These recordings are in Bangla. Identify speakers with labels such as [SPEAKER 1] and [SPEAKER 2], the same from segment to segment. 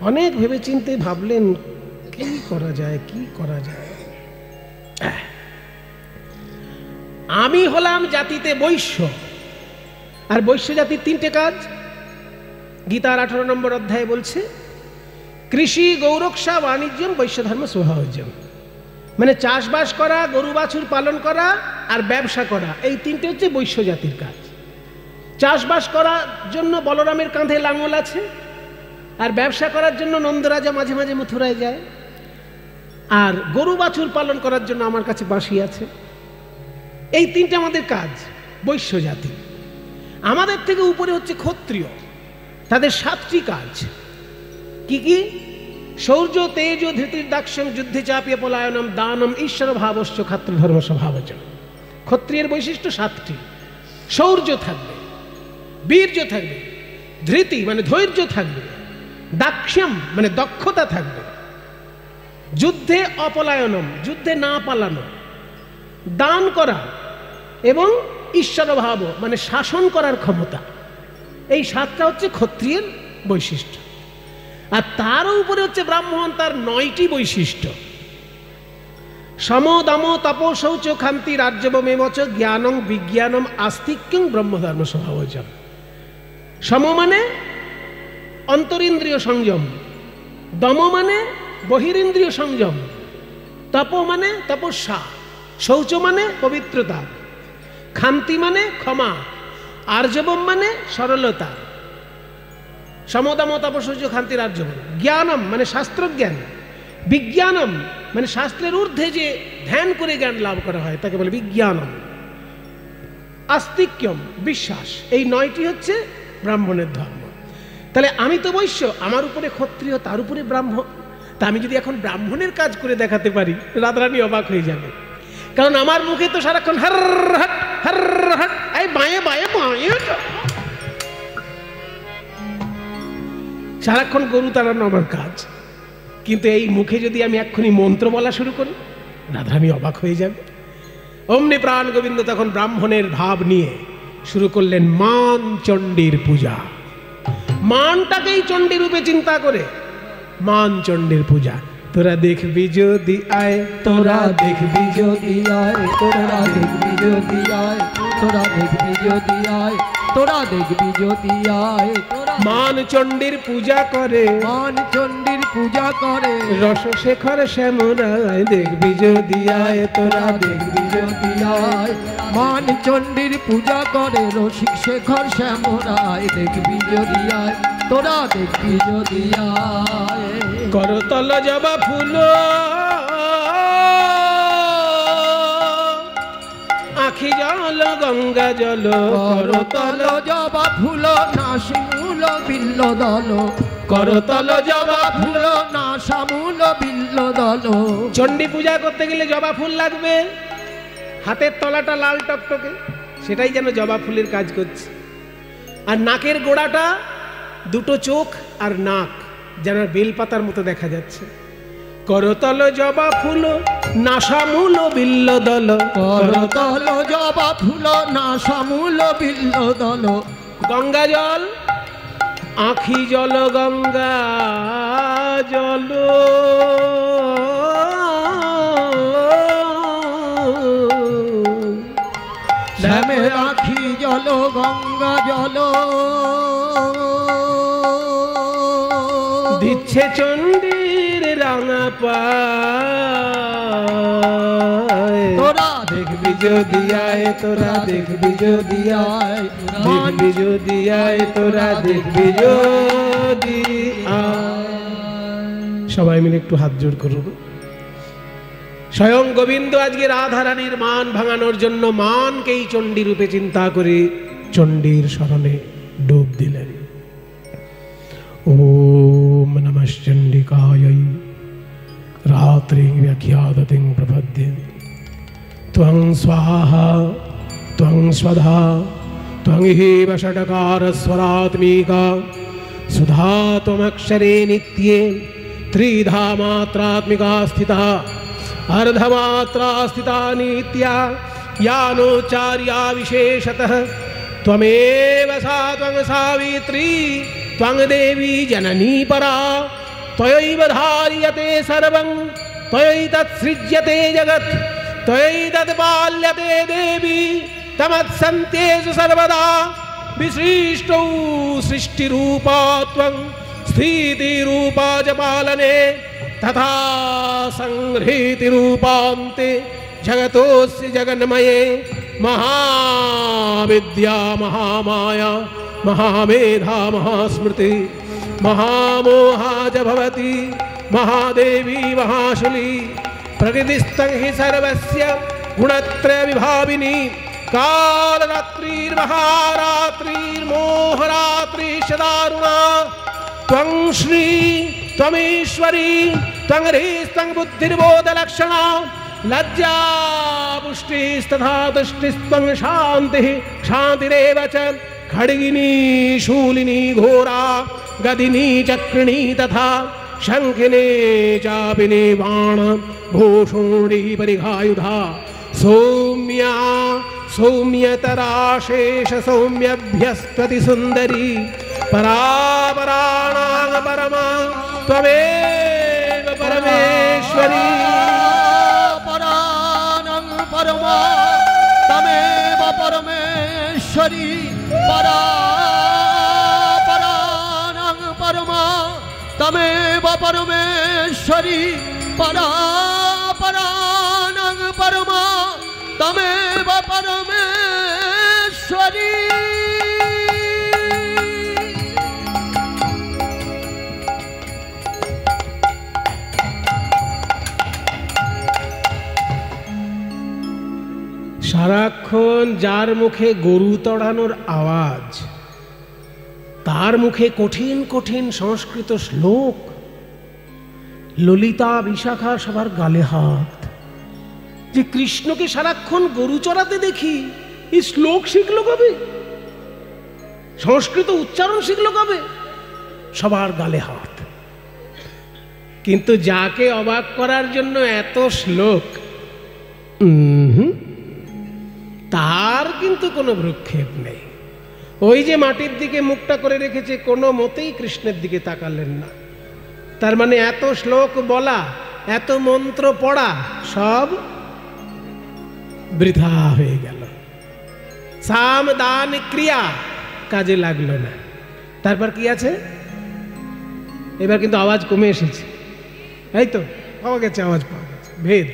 [SPEAKER 1] অনেক ভেবেচিন্তে ভাবলেন কি করা যায়, কি করা যায়। আমি হলাম জাতিতে বৈশ্য, আর বৈশ্য জাতির তিনটে কাজ। গীতার 18 নম্বর অধ্যায়ে বলছে, কৃষি গৌরক্ষা বাণিজ্যম বৈশ্য ধর্ম স্বভাবজম, মানে চাষবাস করা, গরু বাছুর পালন করা আর ব্যবসা করা, এই তিনটে হচ্ছে বৈশ্য জাতির কাজ। চাষবাস করার জন্য বলরামের কাঁধে লাঙল আছে, আর ব্যবসা করার জন্য নন্দরাজা মাঝে মাঝে মথুরায় যায়, আর গরু বাছুর পালন করার জন্য আমার কাছে বাঁশি আছে। এই তিনটে আমাদের কাজ বৈশ্য জাতি। আমাদের থেকে উপরে হচ্ছে ক্ষত্রিয়, তাদের 7টি কাজ। কি কি? শৌর্য, তেজ, ধৃতির দাক্ষ্যম, যুদ্ধে চাপিয়ে পলায়নম, দানম, ঈশ্বর ভাবশ্চ, ক্ষত্র ধর্ম স্বভাবজ। ক্ষত্রিয়ের বৈশিষ্ট্য 7টি। শৌর্য থাকবে, বীর্য থাকবে, ধৃতি মানে ধৈর্য থাকবে, দাক্ষ্যম মানে দক্ষতা থাকবে, যুদ্ধে অপলায়নম যুদ্ধে না পালানো, দান করা এবং ঈশ্বর ভাব মানে শাসন করার ক্ষমতা। এই 7টা হচ্ছে ক্ষত্রিয়ের বৈশিষ্ট্য। আর তার উপরে হচ্ছে ব্রাহ্মণ, তার 9টি বৈশিষ্ট্য। সম, দম, তপ, শৌচ, ক্ষান্তি, রাজ্যবমেবচ, জ্ঞানং, বিজ্ঞানম, আস্তিক্যং, ব্রহ্মধর্ম স্বভাবজম। সম মানে অন্তরিন্দ্রিয় সংযম, দম মানে বহিরিন্দ্রিয় সংযম, তপ মানে তপস্যা, শৌচ মানে পবিত্রতা, ক্ষান্তি মানে ক্ষমা, আর্জবম মানে সরলতা। সমদম, তপ, শৌচ, ক্ষান্তি, আর্জবম। জ্ঞানম মানে শাস্ত্রজ্ঞান, বিজ্ঞানম মানে শাস্ত্রের ঊর্ধ্বে যে ধ্যান করে জ্ঞান লাভ করা হয় তাকে বলে বিজ্ঞানম, আস্তিক্যম বিশ্বাস। এই 9টি হচ্ছে ব্রাহ্মণের ধর্ম। তাহলে আমি তো বৈশ্য, আমার উপরে ক্ষত্রিয়, তার উপরে ব্রাহ্মণ। তা আমি যদি এখন ব্রাহ্মণের কাজ করে দেখাতে পারি, রাধারানী অবাক হয়ে যাবে। কারণ আমার মুখে তো সারাক্ষণ হর হট হর হট, এই বাঁয়ে বাঁয়ে বাঁয়ে, সারাক্ষণ গরু তাড়ানো আমার কাজ। কিন্তু এই মুখে যদি আমি এক্ষুনি মন্ত্র বলা শুরু করি, রাধারানী অবাক হয়ে যাবে। অমনি প্রাণ গোবিন্দ তখন ব্রাহ্মণের ভাব নিয়ে শুরু করলেন মান চণ্ডীর পূজা। মানটাকেই চণ্ডী রূপে চিন্তা করে মান চণ্ডীর পূজা। তোরা দেখবি যদি আয়,
[SPEAKER 2] তোরা দেখবি যদি আয়, তোরা দেখবি যদি আয়, তোরা দেখবি যদি আয়, তোরা দেখবি যদি আয়।
[SPEAKER 1] মান চণ্ডীর পূজা করে,
[SPEAKER 2] মান চণ্ডীর পূজা করে,
[SPEAKER 1] রসশেখর শ্যামরায় দেখবি যদি আয়, তোরা
[SPEAKER 2] দেখবি যদি আয়। মান চণ্ডীর পূজা করে, রসিক শেখর শ্যামরায় দেখবি যদি আয়, তোরা দেখবি যদি আয়।
[SPEAKER 1] করতল জবা ফুল, আখি জল গঙ্গা জল,
[SPEAKER 2] করতল জবা ফুল, নাশমূল বিল্ল দল,
[SPEAKER 1] করতল জবা
[SPEAKER 2] ফুল, নাশমূল বিল্ল দল।
[SPEAKER 1] চণ্ডী পূজা করতে গেলে জবা ফুল লাগবে, হাতের তলাটা লাল টকটকে, সেটাই যেন জবা ফুলের কাজ করছে। আর নাকের গোড়াটা, দুটো চোখ আর নাক যেন বেলপাতার মতো দেখা যাচ্ছে। করতল জবা ফুল, নাশামূল বিল্ল দল,
[SPEAKER 2] করতল জবা ফুল, নাশামূল বিল্ল দল।
[SPEAKER 1] গঙ্গা জল, আখি জল গঙ্গা জল,
[SPEAKER 2] শ্যামের আখি জল গঙ্গা জল,
[SPEAKER 1] দিচ্ছে চণ্ডীর রাঙা পায়।
[SPEAKER 2] তোরা দেখবি যদি আয়, তোরা দেখবি যদি আয়,
[SPEAKER 1] দেখবি যদি আয়, তোরা দেখবি যদি আয়। সবাই মিলে একটু হাত জোড় করুন। স্বয়ং গোবিন্দ আজকে রাধারানীর মান ভাঙানোর জন্য মানকেই চণ্ডী রূপে চিন্তা করে চণ্ডীর শরণে ডুব দিলেন। ওম নমঃ চণ্ডিকাयै রাত্রি ব্যাখ্যাতিং প্রপদ্যে ত্বং স্বাহা ত্বং স্বধা ত্বং হেব ষটকার স্বরাত্মিকা সুধা ত্বমক্ষরে নিত্যে ত্রিধা মাত্রাত্মিকা স্থিতা अर्धमात्रा स्थिता नित्या यानोचार्या विशेषतः त्वमेव सा त्वं सावित्री त्वं देवी जननी परा त्वयैव धार्यते सर्वं त्वयैतत्सृज्यते जगत् त्वयैतत्पाल्यते देवी तमत्सन्त्येषु सर्वदा विशिष्टौ सृष्टिरूपा त्वं स्थितिरूपा च पालने तथा संहृतिरूपान्ते जगतोऽस्य जगन्मये महाविद्या महामाया महामेधा महास्मृति महामोहा च भवति महादेवी महाशुली प्रकृतिस्थं हि सर्वस्य गुणत्रय विभाविनी कालरात्रिर्महारात्रिर्मोहरात्रिशदारुणा त्वं श्री त्वमीश्वरी त्वं ह्रीस्तं बुद्धिर्बोधलक्षणा लज्जा पुष्टिस्तथा तुष्टिस्त्वं शान्तिः शान्तिरेव च खड्गिनी शूलिनी घोरा गदिनी चक्रिणी तथा शङ्खिनी चापिनी बाण भूषुणी परिघायुधा सौम्या सौम्यतराशेष सौम्यभ्यस्त्वति सुन्दरी परापराणां परमा त्वमेव परमेश्वरी
[SPEAKER 2] परानं परमा तमेव परमेश्वरी परापरानं परमा तमेव परमेश्वरी परापरानं परमा तमेव परमेश्वरी।
[SPEAKER 1] সারাক্ষণ যার মুখে গরু তড়ানোর আওয়াজ, তার মুখে কঠিন কঠিন সংস্কৃত শ্লোক, ললিতা বিশাখা সবার গালে হাত। যে কৃষ্ণকে সারাক্ষণ গরু চড়াতে দেখি, এই শ্লোক শিখলো কবে? সংস্কৃত উচ্চারণ শিখলো কবে? সবার গালে হাত। কিন্তু যাকে অবাক করার জন্য এত শ্লোক, তার কিন্তু কোনো ভ্রুক্ষেপ নেই। ওই যে মাটির দিকে মুখটা করে রেখেছে, কোনো মতেই কৃষ্ণের দিকে তাকালেন না। তার মানে এত শ্লোক বলা, এত মন্ত্র পড়া সব বৃথা হয়ে গেল। সাম দান ক্রিয়া কাজে লাগলো না। তারপর কি আছে? এবার কিন্তু আওয়াজ কমে এসেছে, এই তো পাওয়া গেছে, আওয়াজ পাওয়া গেছে। ভেদ,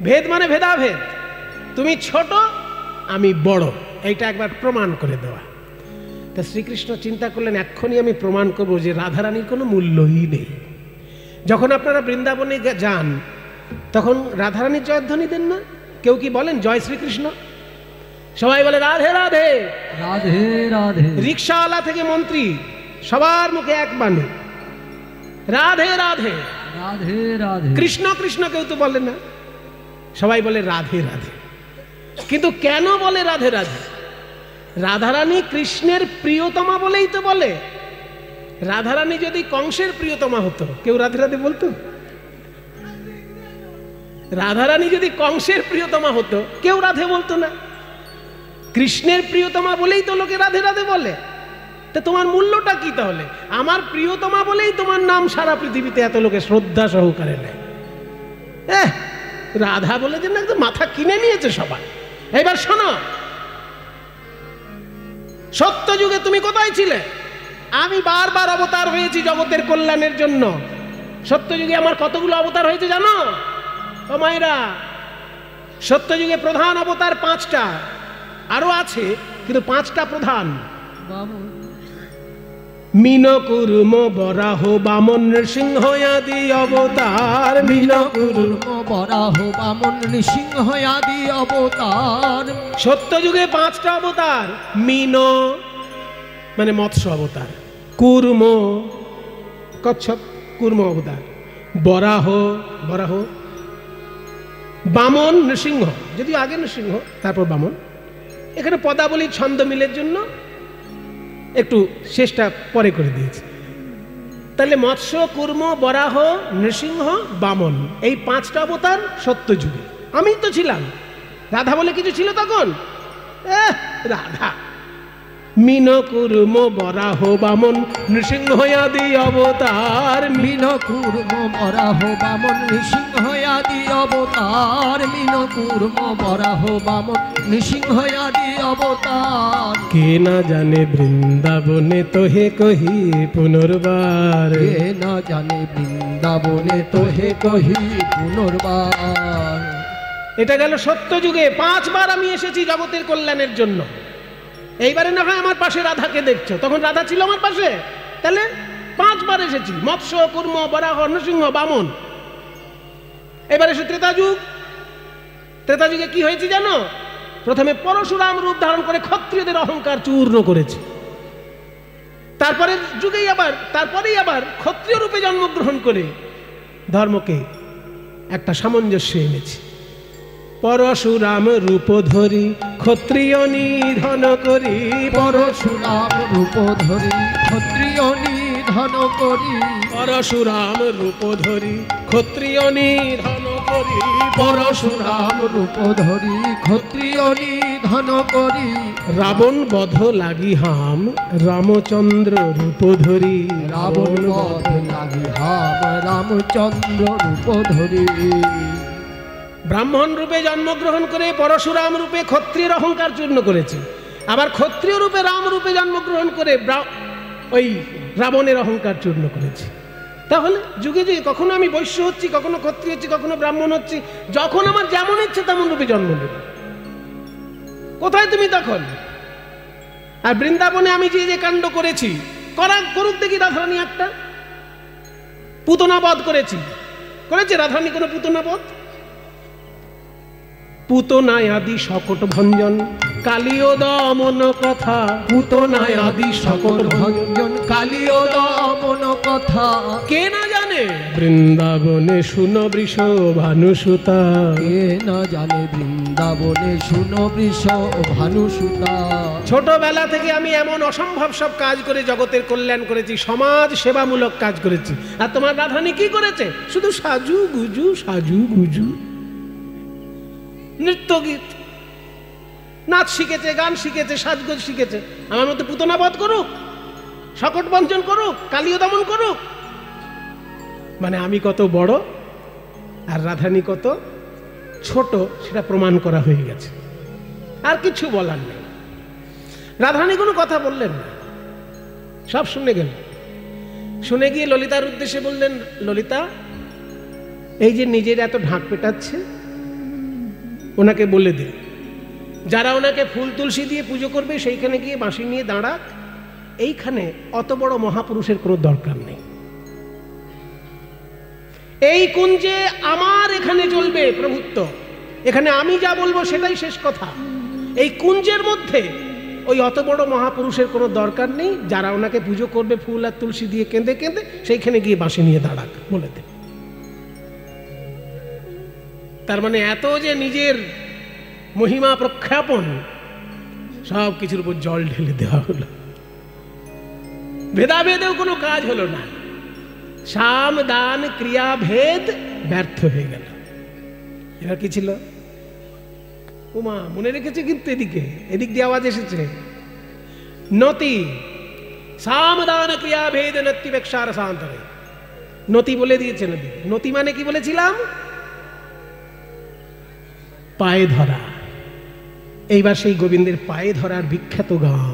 [SPEAKER 1] ভেদ মানে ভেদাভেদ। তুমি ছোট, আমি বড়, এইটা একবার প্রমাণ করে দেওয়া। তা শ্রীকৃষ্ণ চিন্তা করলেন, এক্ষুনি আমি প্রমাণ করবো যে রাধারানীর কোনো মূল্যই নেই। যখন আপনারা বৃন্দাবনে যান, তখন রাধারানীর জয়ধ্বনি দেন না? কেউ কি বলেন জয় শ্রীকৃষ্ণ? সবাই বলে রাধে রাধে
[SPEAKER 2] রাধে রাধে।
[SPEAKER 1] রিক্সাওয়ালা থেকে মন্ত্রী সবার মুখে এক বাণী, রাধে রাধে
[SPEAKER 2] রাধে রাধে।
[SPEAKER 1] কৃষ্ণ কৃষ্ণ কেউ তো বলে না, সবাই বলে রাধে রাধে। কিন্তু কেন বলে রাধে রাধে? রাধারানী কৃষ্ণের প্রিয়তমা বলেই তো বলে। রাধারানী যদি কংসের প্রিয়তমা হতো, কেউ রাধে রাধে বলতো? রাধারানী যদি কংসের প্রিয়তমা হতো, কেউ রাধে বলতো না। কৃষ্ণের প্রিয়তমা বলেই তো লোকে রাধে রাধে বলে। তা তোমার মূল্যটা কি তাহলে? আমার প্রিয়তমা বলেই তোমার নাম সারা পৃথিবীতে এত লোকে শ্রদ্ধা সহকারে নেয়। রাধা বলে যে না, একদম মাথা কিনে নিয়েছে সবাই। এবার শোনো, সত্য যুগে তুমি কোথায় ছিলে? আমি বারবার অবতার হয়েছি জগতের কল্যাণের জন্য। সত্য যুগে আমার কতগুলো অবতার হয়েছে জানো ও মায়েরা? সত্য যুগে প্রধান অবতার 5টা, আরো আছে কিন্তু 5টা প্রধান। মিন কুর্ম বরাহ বামন নৃসিংহ আদি অবতার। মিন কুর্ম
[SPEAKER 2] বরাহ বামন নৃসিংহ আদি অবতার।
[SPEAKER 1] সত্য যুগে 5টা অবতার। মিন মানে মৎস্য অবতার, কুর্ম কচ্ছপ কুর্ম অবতার, বরাহ বরাহ, বামন নৃসিংহ, যদিও আগে নৃসিংহ তারপর বামন। এখানে পদাবলী ছন্দ মিলের জন্য একটু শেষটা পরে করে দিয়েছে। তাহলে মৎস্য, কুর্ম, বরাহ, নৃসিংহ, বামন, এই 5টা অবতার সত্য যুগে। আমি তো ছিলাম। রাধা বলে কিছু ছিল তখন? রাধা মিন কুর্ম বরাহ বামন নৃসিংহ আদি অবতার।
[SPEAKER 2] মিন কুর্ম বরাহ বামন নৃসিংহ আদি অবতার। মিন কুর্ম বরাহ বামন নৃসিংহ আদি অবতার।
[SPEAKER 1] কে না জানে বৃন্দাবনে তোহে কহি পুনর্বার।
[SPEAKER 2] কে না জানে বৃন্দাবনে তোহে কহি পুনর্বার।
[SPEAKER 1] এটা গেল সত্য যুগে 5 বার আমি এসেছি জগতের কল্যাণের জন্য। এইবারে না হয় আমার পাশে রাধাকে দেখছো, তখন রাধা ছিল আমার পাশে, তাহলে 5 বার এসেছি। মৎস্য কুর্ম বরাহ নৃসিংহ বামন। এবার এসে ত্রেতা যুগ। ত্রেতা যুগে কি হয়েছে জানো? প্রথমে পরশুরাম রূপ ধারণ করে ক্ষত্রিয়দের অহংকার চূর্ণ করেছে। তারপরেই আবার ক্ষত্রিয় রূপে জন্মগ্রহণ করে ধর্মকে একটা সামঞ্জস্য এনেছে। পরশুরাম রূপ ধরি ক্ষত্রিয় নিধন করি।
[SPEAKER 2] পরশুরাম রূপ ধরি ক্ষত্রিয় নিধন করি।
[SPEAKER 1] পরশুরাম রূপ ধরি ক্ষত্রিয় নিধন করি।
[SPEAKER 2] পরশুরাম রূপ ধরি ক্ষত্রিয় নিধন করি।
[SPEAKER 1] রাবণ বধ লাগি হাম রামচন্দ্র রূপ ধরি।
[SPEAKER 2] রাবণ বধ লাগি হাম রামচন্দ্র রূপ ধরি।
[SPEAKER 1] ব্রাহ্মণ রূপে জন্মগ্রহণ করে পরশুরাম রূপে ক্ষত্রিয়ের অহংকার চূর্ণ করেছে। আবার ক্ষত্রিয় রূপে রাম রূপে জন্মগ্রহণ করে ওই রাবণের অহংকার চূর্ণ করেছে। তাহলে যুগে যুগে কখনো আমি বৈশ্য হচ্ছি, কখনো ক্ষত্রিয় হচ্ছি, কখনো ব্রাহ্মণ হচ্ছি। যখন আমার যেমন ইচ্ছে তেমন রূপে জন্ম নেব। কোথায় তুমি তখন? আর বৃন্দাবনে আমি যে যে কাণ্ড করেছি, করুক দেখি রাধারানী একটা। পুতনা বধ করেছে রাধারানী কোনো পুতনা বধ? পুতনায় আদি সকট ভঞ্জন কালীয় দমন কথা। পুতনায় আদি সকট ভঞ্জন
[SPEAKER 2] কালীয় দমন কথা।
[SPEAKER 1] কে না জানে বৃন্দাবনে শুনো বৃষ ভানুসুতা।
[SPEAKER 2] কে না জানে বৃন্দাবনে শুনো বৃষ ভানুসুতা।
[SPEAKER 1] ছোটবেলা থেকে আমি এমন অসম্ভব সব কাজ করে জগতের কল্যাণ করেছি, সমাজ সেবামূলক কাজ করেছি। আর তোমার রাধারানী কি করেছে? শুধু সাজু গুজু সাজু গুজু। নৃত্য গীত নাচ শিখেছে, গান শিখেছে, সাজগোজ শিখেছে। আমার মধ্যে পুতনা বধ করুক, সকট বঞ্চন করুক, কালীয় দমন করুক। মানে আমি কত বড় আর রাধারানী কত ছোট সেটা প্রমাণ করা হয়ে গেছে। আর কিছু বলার নেই। রাধারানী কোনো কথা বললেন না, সব শুনে গেলেন। শুনে গিয়ে ললিতার উদ্দেশ্যে বললেন, ললিতা, এই যে নিজের এত ঢাক পেটাচ্ছে, ওনাকে বলে দে যারা ওনাকে ফুল তুলসী দিয়ে পুজো করবে সেইখানে গিয়ে বাঁশি নিয়ে দাঁড়াক। এইখানে অত বড় মহাপুরুষের কোনো দরকার নেই। এই কুঞ্জে আমার এখানে চলবে প্রভুত্ব। এখানে আমি যা বলবো সেটাই শেষ কথা। এই কুঞ্জের মধ্যে ওই অত বড় মহাপুরুষের কোনো দরকার নেই। যারা ওনাকে পুজো করবে ফুল আর তুলসী দিয়ে কেঁদে কেঁদে সেইখানে গিয়ে বাঁশি নিয়ে দাঁড়াক, বলে দে। তার মানে এত যে নিজের মহিমা প্রখ্যাপন, সব কিছুর উপর জল ঢেলে দেওয়া হলো। ভেদাভেদেও কোনো কাজ হলো না। সাম দান ক্রিয়া ভেদ ব্যর্থ হয়ে গেল। এবার কি ছিল? উমা মনে রেখেছে কিন্তু এদিক দিয়ে আওয়াজ এসেছে। নতি সাম দান ক্রিয়া ভেদ নতি বেক্ষার সান্তরে। নতি বলে দিয়েছে। নতি মানে কি বলেছিলাম? পায়ে ধরা। এইবার সেই গোবিন্দের পায়ে ধরার বিখ্যাত গান।